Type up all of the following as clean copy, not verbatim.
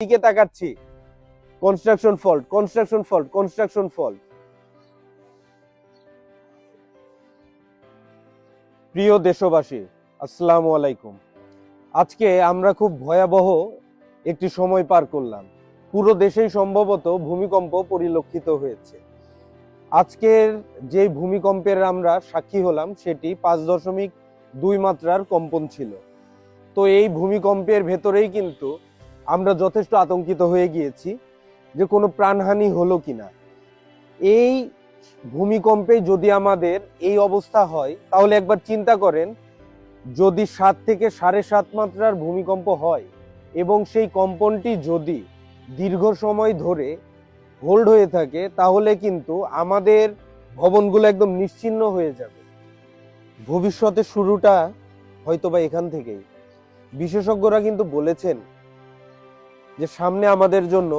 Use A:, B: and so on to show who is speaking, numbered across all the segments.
A: দিকে তাকাচ্ছি, construction fault, construction fault, construction fault. প্রিয় দেশবাসী, আসসালামু আলাইকুম। আজকে আমরা খুব ভয়াবহ একটি সময় পার করলাম। পুরো দেশেই সম্ভবত ভূমিকম্প পরিলক্ষিত হয়েছে। আজকের যে ভূমিকম্পের আমরা সাক্ষী হলাম সেটি 5.2 মাত্রার কম্পন ছিল। তো এই ভূমিকম্পের ভেতরেই কিন্তু আমরা যথেষ্ট আতঙ্কিত হয়ে গিয়েছি যে কোনো প্রাণহানি হলো কিনা। এই ভূমিকম্পে যদি আমাদের এই অবস্থা হয় তাহলে একবার চিন্তা করেন, যদি 7 থেকে 7.5 মাত্রার ভূমিকম্প হয় এবং সেই কম্পনটি যদি দীর্ঘ সময় ধরে হোল্ড হয়ে থাকে তাহলে কিন্তু আমাদের ভবনগুলো একদম নিশ্চিহ্ন হয়ে যাবে। ভবিষ্যতে শুরুটা হয়তোবা এখান থেকেই। বিশেষজ্ঞরা কিন্তু বলেছেন যে সামনে আমাদের জন্য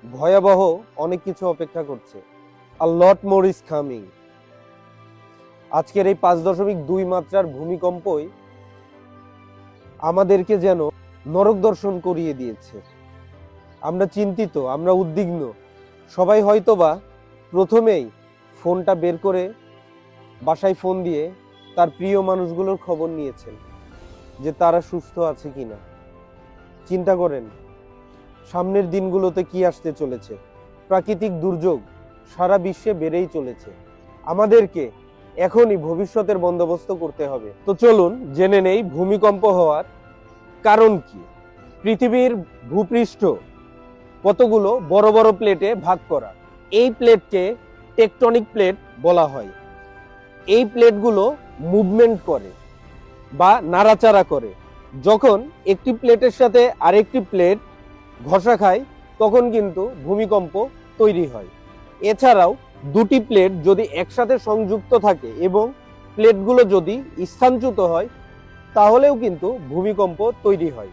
A: ভয়াবহ অনেক কিছু অপেক্ষা করছে। A lot more is coming. আজকের এই 5.2 মাত্রার ভূমিকম্পই আমাদেরকে যেন নরক দর্শন করিয়ে দিয়েছে। আমরা চিন্তিত, আমরা উদ্বিগ্ন। সবাই হয়তোবা প্রথমেই ফোনটা বের করে বাসায় ফোন দিয়ে তার প্রিয় মানুষগুলোর খবর নিয়েছেন যে তারা সুস্থ আছে কিনা। চিন্তা করেন সামনের দিনগুলোতে কি আসতে চলেছে। প্রাকৃতিক দুর্যোগ সারা বিশ্বে বেড়েই চলেছে। আমাদেরকে এখনই ভবিষ্যতের বন্দোবস্ত করতে হবে। তো চলুন জেনে নেই ভূমিকম্প হওয়ার কারণ কি। পৃথিবীর ভূপৃষ্ঠ কতগুলো বড় বড় প্লেটে ভাগ করা। এই প্লেটকে টেকটনিক প্লেট বলা হয়। এই প্লেটগুলো মুভমেন্ট করে বা নাড়াচাড়া করে। যখন একটি প্লেটের সাথে আরেকটি প্লেট ঘষা খায় তখন কিন্তু ভূমিকম্প তৈরি হয়। এছাড়াও দুটি প্লেট যদি একসাথে সংযুক্ত থাকে এবং প্লেটগুলো যদি স্থানচ্যুত হয় তাহলেও কিন্তু ভূমিকম্প তৈরি হয়।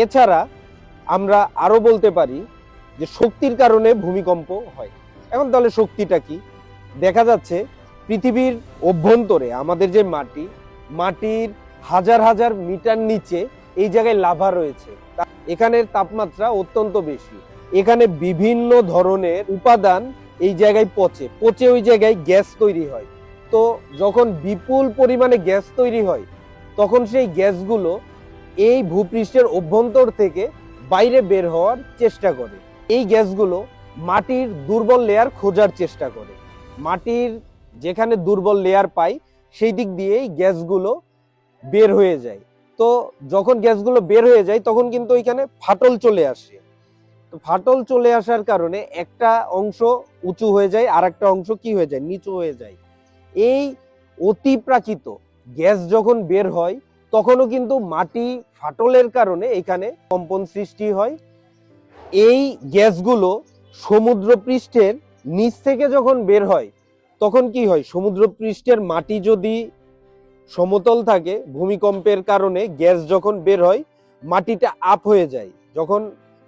A: এছাড়া আমরা আরো বলতে পারি যে শক্তির কারণে ভূমিকম্প হয়। এখন তাহলে শক্তিটা কি? দেখা যাচ্ছে পৃথিবীর অভ্যন্তরে আমাদের যে মাটির হাজার হাজার মিটার নিচে এই জায়গায় লাভা রয়েছে। এখানের তাপমাত্রা অত্যন্ত বেশি। এখানে বিভিন্ন ধরনের উপাদান এই জায়গায় পচে ওই জায়গায় গ্যাস তৈরি হয়। তো যখন বিপুল পরিমাণে গ্যাস তৈরি হয় তখন সেই গ্যাসগুলো এই ভূপৃষ্ঠের অভ্যন্তর থেকে বাইরে বের হওয়ার চেষ্টা করে। এই গ্যাসগুলো মাটির দুর্বল লেয়ার খোঁজার চেষ্টা করে। মাটির যেখানে দুর্বল লেয়ার পাই সেই দিক দিয়েই গ্যাসগুলো বের হয়ে যায়। তো যখন গ্যাসগুলো বের হয়ে যায় তখন কিন্তু ওইখানে ফাটল চলে আসে। তো ফাটল চলে আসার কারণে একটা অংশ উঁচু হয়ে যায় আর একটা অংশ কি হয়ে যায়, নিচু হয়ে যায়। এই অতিপ্রাকৃত গ্যাস যখন বের হয় তখনও কিন্তু মাটি ফাটলের কারণে এখানে কম্পন সৃষ্টি হয়। এই গ্যাসগুলো সমুদ্র পৃষ্ঠের নিচ থেকে যখন বের হয় তখন কি হয়, সমুদ্র পৃষ্ঠের মাটি যদি সমতল থাকে ভূমিকম্পের কারণে গ্যাস যখন বের হয় মাটিটা আপ হয়ে যায়। যখন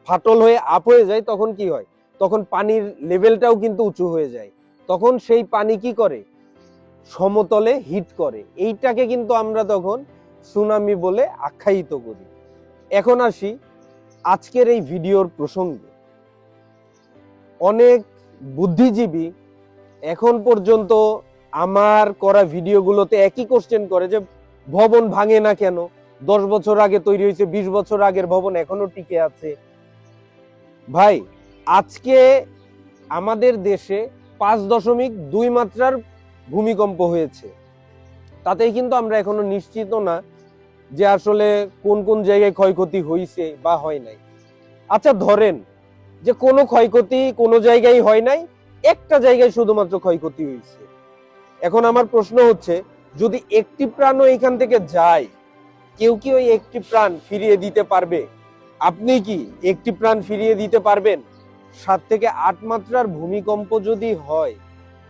A: ফাটল হয়ে আপ হয়ে যায় তখন কি হয়, তখন পানির লেভেলটাও কিন্তু উঁচু হয়ে যায়। তখন সেই পানি কি করে, সমতলে হিট করে। এইটাকে কিন্তু আমরা তখন সুনামি বলে আখ্যায়িত করি। এখন আসি আজকের এই ভিডিওর প্রসঙ্গে। অনেক বুদ্ধিজীবী এখন পর্যন্ত আমার করা ভিডিওগুলোতে একই কোশ্চেন করে যে ভবন ভাঙে না কেন, 10 বছর আগে তৈরি হয়েছে, 20 বছর আগের ভবন এখনো টিকে আছে। ভাই, আজকে আমাদের দেশে 5.2 মাত্রার ভূমিকম্প হয়েছে। তাতেই কিন্তু আমরা এখনো নিশ্চিত না যে আসলে কোন কোন জায়গায় ক্ষয়ক্ষতি হয়েছে বা হয় নাই। আচ্ছা ধরেন যে কোনো ক্ষয়ক্ষতি কোনো জায়গায় হয় নাই, একটা জায়গায় শুধুমাত্র ক্ষয়ক্ষতি হয়েছে। এখন আমার প্রশ্ন হচ্ছে, যদি একটি প্রাণও এখান থেকে যায়, কেউ কি ওই একটি প্রাণ ফিরিয়ে দিতে পারবে? আপনি কি একটি প্রাণ ফিরিয়ে দিতে পারবেন? 7 থেকে 8 মাত্রার ভূমিকম্প যদি হয়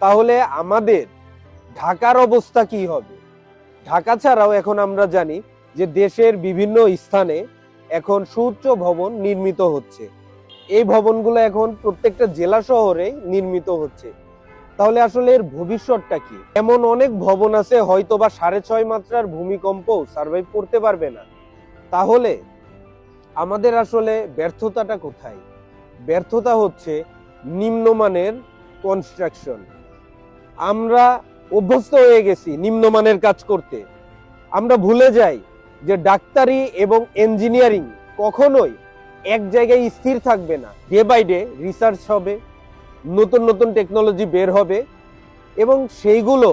A: তাহলে আমাদের ঢাকার অবস্থা কি হবে? ঢাকা ছাড়াও এখন আমরা জানি যে দেশের বিভিন্ন স্থানে এখন সুউচ্চ ভবন নির্মিত হচ্ছে। এই ভবনগুলো এখন প্রত্যেকটা জেলা শহরে নির্মিত হচ্ছে। তাহলে আসলে এর ভবিষ্যৎটা কি? এমন অনেক ভবন আছে হয়তো বা 6.5 মাত্রার ভূমিকম্প সার্ভাইভ করতে পারবে না। তাহলে আমাদের আসলে ব্যর্থতাটা কোথায়? ব্যর্থতা হচ্ছে নিম্নমানের কনস্ট্রাকশন। আমরা অভ্যস্ত হয়ে গেছি নিম্নমানের কাজ করতে। আমরা ভুলে যাই যে ডাক্তারি এবং ইঞ্জিনিয়ারিং কখনোই এক জায়গায় স্থির থাকবে না। ডে বাই ডে রিসার্চ হবে, নতুন নতুন টেকনোলজি বের হবে এবং সেইগুলো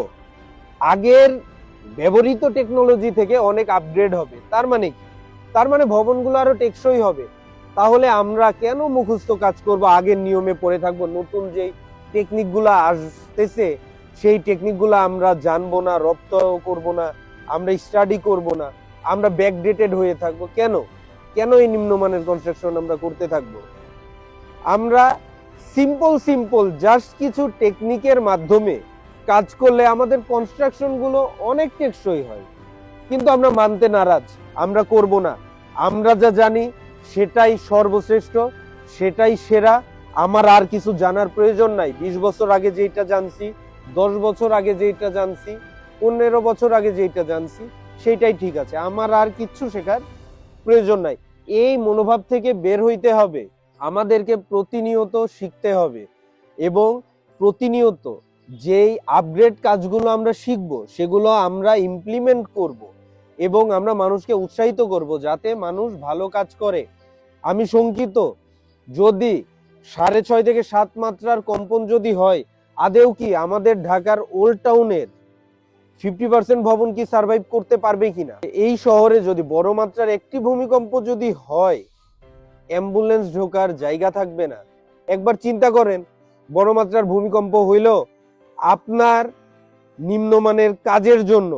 A: আগের ব্যবহৃত টেকনোলজি থেকে অনেক আপগ্রেড হবে। তার মানে কি? তার মানে ভবনগুলো আরো টেকসই হবে। তাহলে আমরা কেন মুখস্থ কাজ করব, আগের নিয়মে পড়ে থাকবো? নতুন যেই টেকনিকগুলো আসতেছে সেই টেকনিকগুলো আমরা জানবো না, রপ্ত করব না, আমরা স্টাডি করব না, আমরা ব্যাকডেটেড হয়ে থাকবো। কেন কেন এই নিম্নমানের কনস্ট্রাকশন আমরা করতে থাকবো? আমরা সিম্পল জাস্ট কিছু টেকনিকের মাধ্যমে কাজ করলে আমাদের কনস্ট্রাকশন গুলো অনেক টেকসই হয়, কিন্তু আমরা মানতে নারাজ, আমরা করব না। আমরা যা জানি সেটাই সর্বশ্রেষ্ঠ, সেটাই সেরা। আমার আর কিছু জানার প্রয়োজন নাই। 20 বছর আগে যেটা জানছি, 10 বছর আগে যেটা জানছি, 15 বছর আগে যেটা জানছি সেটাই ঠিক আছে, আমার আর কিচ্ছু শেখার প্রয়োজন নাই। এই মনোভাব থেকে বের হইতে হবে। আমাদেরকে প্রতিনিয়ত শিখতে হবে এবং প্রতিনিয়ত যেই আপগ্রেড কাজগুলো আমরা শিখবো সেগুলো আমরা ইমপ্লিমেন্ট করব এবং আমরা মানুষকে উৎসাহিত করব যাতে মানুষ ভালো কাজ করে। আমি শঙ্কিত, যদি 6.5 থেকে 7 মাত্রার কম্পন যদি হয়, আদেও কি আমাদের ঢাকার ওল্ড টাউনের 50% ভবন কি সার্ভাইভ করতে পারবে কিনা? এই শহরে যদি বড় মাত্রার একটি ভূমিকম্প যদি হয়, অ্যাম্বুলেন্স ঢোকার জায়গা থাকবে না। একবার চিন্তা করেন, বড় মাত্রার ভূমিকম্প হইল, আপনার নিম্নমানের কাজের জন্য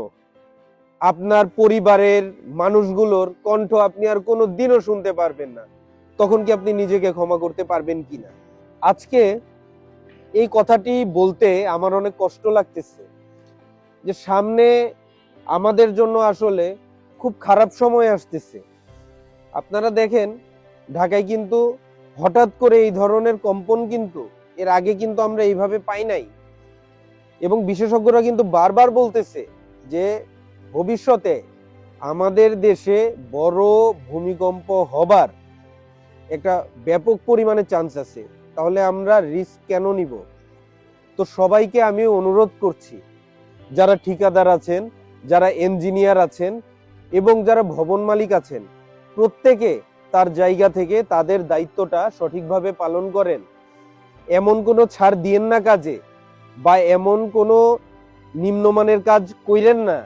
A: আপনার পরিবারের মানুষগুলোর কণ্ঠ আপনি আর কোনো দিনও শুনতে পারবেন না। তখন কি আপনি নিজেকে ক্ষমা করতে পারবেন কিনা? আজকে এই কথাটি বলতে আমার অনেক কষ্ট লাগতেছে যে সামনে আমাদের জন্য আসলে খুব খারাপ সময় আসতেছে। আপনারা দেখেন, ঢাকায় কিন্তু হঠাৎ করে এই ধরনের কম্পন কিন্তু এর আগে কিন্তু আমরা এইভাবে পাই নাই এবং বিশেষজ্ঞরা কিন্তু বারবার বলতেছে যে ভবিষ্যতে আমাদের দেশে বড় ভূমিকম্প হবার একটা ব্যাপক পরিমাণে চান্স আছে। তাহলে আমরা রিস্ক কেন নিব? তো সবাইকে আমি অনুরোধ করছি, যারা ঠিকাদার আছেন, যারা ইঞ্জিনিয়ার আছেন এবং যারা ভবন মালিক আছেন, প্রত্যেকে তার জায়গা থেকে তাদের দায়িত্বটা সঠিকভাবে পালন করেন। এমন কোনো ছাড় দিয়েন না কাজে, বা এমন কোনো নিম্নমানের কাজ কইরেন না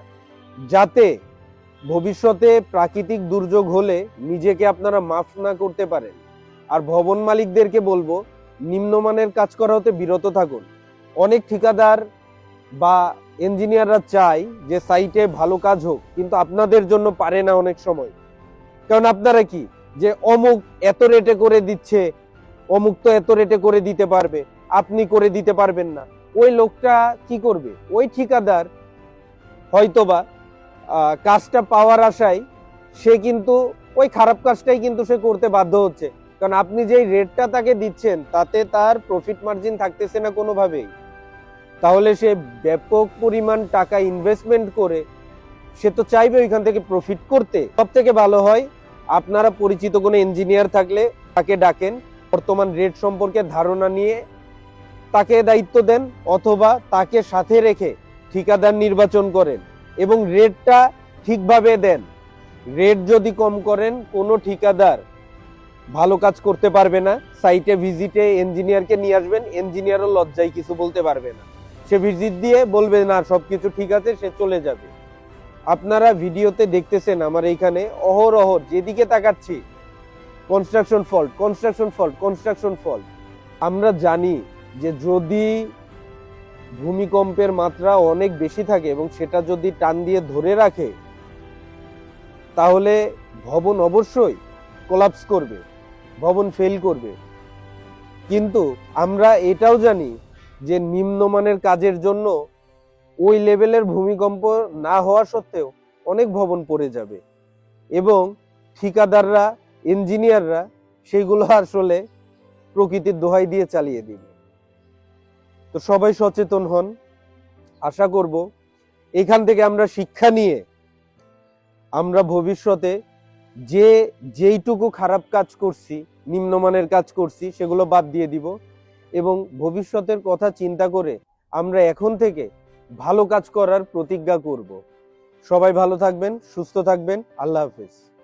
A: যাতে ভবিষ্যতে প্রাকৃতিক দুর্যোগ হলে নিজেকে আপনারা মাফ না করতে পারেন। আর ভবন মালিকদেরকে বলবো, নিম্নমানের কাজ করা হতে বিরত থাকুন। অনেক ঠিকাদার বা ইঞ্জিনিয়াররা চায় যে সাইটে ভালো কাজ হোক, কিন্তু আপনাদের জন্য পারে না অনেক সময়। কারণ আপনারা কি, যে অমুক এত রেটে করে দিচ্ছে, অমুক তো এত রেটে করে দিতে পারবে, আপনি করে দিতে পারবেন না। ওই লোকটা কি করবে? ওই ঠিকাদার হয়তোবা কাজটা পাওয়ার আশায় সে কিন্তু ওই খারাপ কাজটাই কিন্তু সে করতে বাধ্য হচ্ছে। কারণ আপনি যেই রেটটা তাকে দিচ্ছেন তাতে তার প্রফিট মার্জিন থাকতেছে না কোনোভাবেই। তাহলে সে ব্যাপক পরিমাণ টাকা ইনভেস্টমেন্ট করে সে তো চাইবে ওইখান থেকে প্রফিট করতে। সব থেকে ভালো হয় আপনারা পরিচিত কোনো ইঞ্জিনিয়ার থাকলে তাকে ডাকেন, বর্তমান রেট সম্পর্কে ধারণা নিয়ে তাকে দায়িত্ব দেন, অথবা তাকে সাথে রেখে ঠিকাদার নির্বাচন করেন এবং রেটটা ঠিকভাবে দেন। রেট যদি কম করেন, কোনো ঠিকাদার ভালো কাজ করতে পারবে না। সাইটে ভিজিটে ইঞ্জিনিয়ারকে নিয়ে আসবেন, ইঞ্জিনিয়ারও লজ্জায় কিছু বলতে পারবে না, সে ভিজিট দিয়ে বলবে না সবকিছু ঠিক আছে, সে চলে যাবে। আপনারা ভিডিওতে দেখতেছেন আমার এইখানে অহরহ যেদিকে তাকাচ্ছি construction fault, construction fault, construction fault. আমরা জানি যে যদি ভূমিকম্পের মাত্রা অনেক বেশি থাকে এবং সেটা যদি টান দিয়ে ধরে রাখে, তাহলে ভবন অবশ্যই কোলাপস করবে, ভবন ফেল করবে। কিন্তু আমরা এটাও জানি যে নিম্নমানের কাজের জন্য ওই লেভেলের ভূমিকম্প না হওয়া সত্ত্বেও অনেক ভবন পড়ে যাবে এবং ঠিকাদাররা, ইঞ্জিনিয়াররা সেগুলো আসলে প্রকৃতির দোহাই দিয়ে চালিয়ে দিবে। তো সবাই সচেতন হন। আশা করব এখান থেকে আমরা শিক্ষা নিয়ে আমরা ভবিষ্যতে যে যেইটুকু খারাপ কাজ করছি, নিম্নমানের কাজ করছি, সেগুলো বাদ দিয়ে দিব এবং ভবিষ্যতের কথা চিন্তা করে আমরা এখন থেকে ভালো কাজ করার প্রতিজ্ঞা করব। সবাই ভালো থাকবেন, সুস্থ থাকবেন। আল্লাহ হাফেজ।